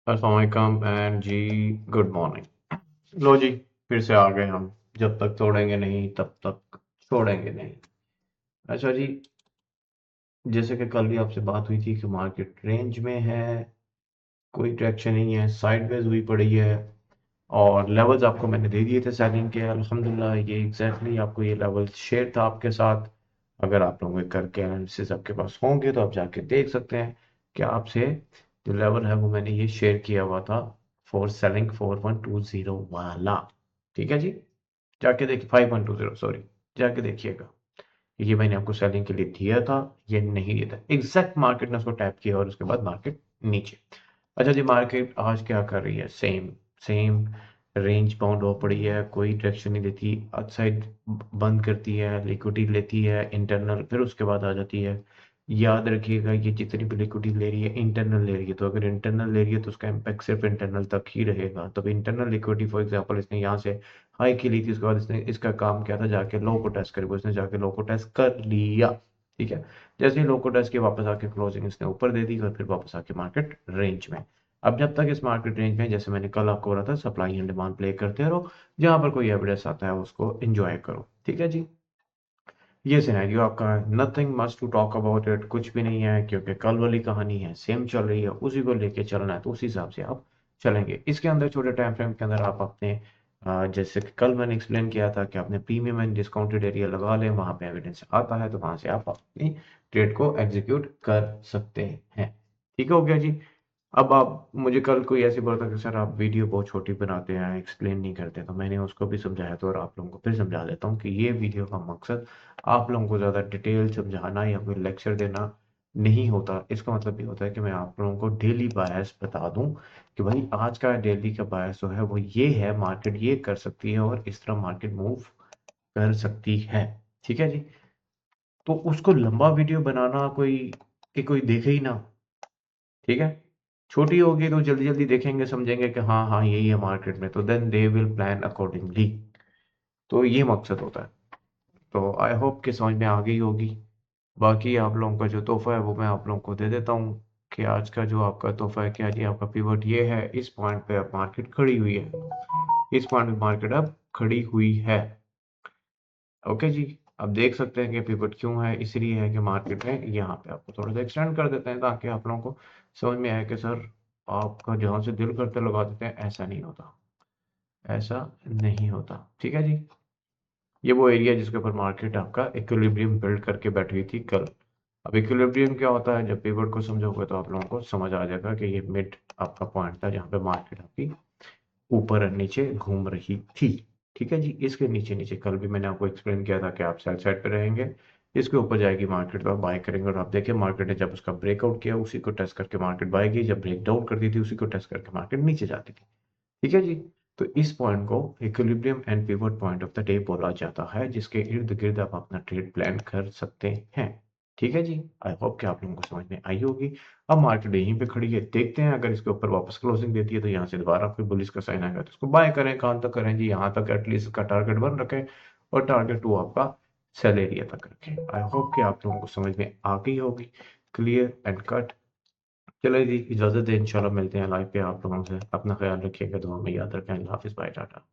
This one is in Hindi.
अस्सलाम वालेकुम एंड जी गुड मॉर्निंग। लो जी, फिर से आ गए हम। जब तक तोड़ेंगे नहीं तब तक छोड़ेंगे नहीं। अच्छा जी, जैसे कि कल भी आपसे बात हुई थी कि मार्केट रेंज में है, कोई ट्रैक्शन नहीं है, साइडवेज हुई पड़ी है और लेवल्स आपको मैंने दे दिए थे सेलिंग के। अल्हम्दुलिल्लाह ये एग्जैक्टली आपको ये लेवल शेयर था आपके साथ। अगर आप लोगों के करके एनालिसिस आपके पास होंगे तो आप जाके देख सकते हैं कि आपसे जो लेवल है वो मैंने ये शेयर किया हुआ था फॉर सेलिंग 4120 वाला। ठीक है जी, जाके देखिए 5120, सॉरी, जाके देखिएगा। ये मैंने आपको सेलिंग के लिए दिया था, ये नहीं दिया था। एग्जैक्ट मार्केट ने उसको टैप किया और उसके बाद मार्केट नीचे। अच्छा जी, मार्केट आज क्या कर रही है? सेम सेम रेंज बाउंड हो पड़ी है, कोई डायरेक्शन नहीं देती। आउटसाइड बंद करती है, लिक्विडिटी लेती है इंटरनल, फिर उसके बाद आ जाती है। याद रखिएगा ये जितनी भी लिक्विडिटी ले रही है इंटरनल ले रही है, तो अगर इंटरनल ले रही है तो उसका इम्पैक्ट सिर्फ इंटरनल तक ही रहेगा। तब इंटरनल लिक्विडिटी फॉर एग्जांपल इसने यहाँ से हाई की ली थी, उसके बाद इसने इसका काम क्या था, जाके लो को टेस्ट करेगा। इसने जाके लो को टेस्ट कर लिया, ठीक है। जैसे ही लो को टेस्ट किया, वापस आके क्लोजिंग इसने ऊपर दे दी और फिर वापस आके मार्केट रेंज में। अब जब तक इस मार्केट रेंज में, जैसे मैंने कल आपको बोला था, सप्लाई एंड डिमांड प्ले करते रहो, जहां पर कोई एविडेंस आता है उसको एंजॉय करो, ठीक है जी। ये सिनेरियो आपका है, nothing much to talk about it, कुछ भी नहीं है, क्योंकि कल वाली कहानी है, सेम चल रही है, उसी को लेके चलना है तो उस हिसाब से आप चलेंगे। इसके अंदर छोटे टाइम फ्रेम के अंदर आप अपने जैसे कि कल मैंने एक्सप्लेन किया था कि आपने प्रीमियम एंड डिस्काउंटेड एरिया लगा लें, वहां पे एविडेंस आता है तो वहां से आप अपनी ट्रेड को एग्जीक्यूट कर सकते हैं। ठीक हो गया जी। अब आप मुझे कल कोई ऐसी बोलता कि सर आप वीडियो बहुत छोटी बनाते हैं, एक्सप्लेन नहीं करते, तो मैंने उसको भी समझाया था और आप लोगों को फिर समझा देता हूँ कि ये वीडियो का मकसद आप लोगों को ज़्यादा डिटेल समझाना या कोई लेक्चर देना नहीं होता। इसका मतलब ये होता है कि मैं आप लोगों को डेली बायस बता दूं कि भाई आज का डेली का बायस जो है वो ये है, मार्केट ये कर सकती है और इस तरह मार्केट मूव कर सकती है, ठीक है जी। तो उसको लंबा वीडियो बनाना कोई कि कोई देखे ही ना, ठीक है। छोटी होगी तो जल्दी जल्दी देखेंगे, समझेंगे कि हाँ हाँ यही है मार्केट में, तो then they will plan accordingly. तो ये मकसद होता है। तो आई होप कि समझ में आ गई होगी। बाकी आप लोगों का जो तोहफा है वो मैं आप लोगों को दे देता हूँ कि आज का जो आपका तोहफा है क्या जी, आपका पिवट ये है, इस पॉइंट पे अब मार्केट खड़ी हुई है, इस पॉइंट पे मार्केट अब खड़ी हुई है। ओके जी। अब देख सकते हैं कि पिवट क्यों है, इसलिए है कि मार्केट में यहाँ पे आपको थोड़ा सा एक्सटेंड कर देते हैं ताकि आप लोगों को समझ में आए कि सर आपका जहाँ से दिल करते लगा देते हैं, ऐसा नहीं होता, ऐसा नहीं होता, ठीक है जी। ये वो एरिया जिसके ऊपर मार्केट आपका इक्विलिब्रियम बिल्ड करके बैठी हुई थी कल। अब इक्विलिब्रियम क्या होता है, जब पिवट को समझोगे तो आप लोगों को समझ आ जाएगा कि ये मिड आपका पॉइंट था जहाँ पे मार्केट आपकी ऊपर और नीचे घूम रही थी, ठीक है जी। इसके नीचे नीचे कल भी मैंने आपको एक्सप्लेन किया था कि आप सेल साइड पे रहेंगे, इसके ऊपर जाएगी मार्केट तो आप बाय करेंगे। और आप देखिए मार्केट ने जब उसका ब्रेकआउट किया उसी को टेस्ट करके मार्केट बाय की, जब ब्रेक डाउन करती थी उसी को टेस्ट करके मार्केट नीचे जाती थी, ठीक है जी। तो इस पॉइंट को equilibrium and pivot point of the day बोला जाता है, जिसके इर्द गिर्द आप अपना ट्रेड प्लान कर सकते हैं, ठीक है जी। आई होप कि आप लोगों को समझ में आई होगी। अब मार्केट यहीं पे खड़ी है, देखते हैं अगर इसके ऊपर वापस क्लोजिंग देती है तो यहाँ से दोबारा कोई बुलिश का साइन आएगा तो इसको बाय करें। कहाँ तक करें जी, यहाँ तक एटलीस्ट इसका टारगेट 1 रखें और टारगेट 2 आपका सेल एरिया तक रखें। आई होप कि आप लोगों को समझ में आ गई होगी, क्लियर एंड कट। चलो जी, इजाज़त है, इंशाल्लाह मिलते हैं लाइव पे आप लोगों से। अपना ख्याल रखिएगा, दुआ में याद रखें। अल्लाह हाफ़िज़, बाय, टाटा।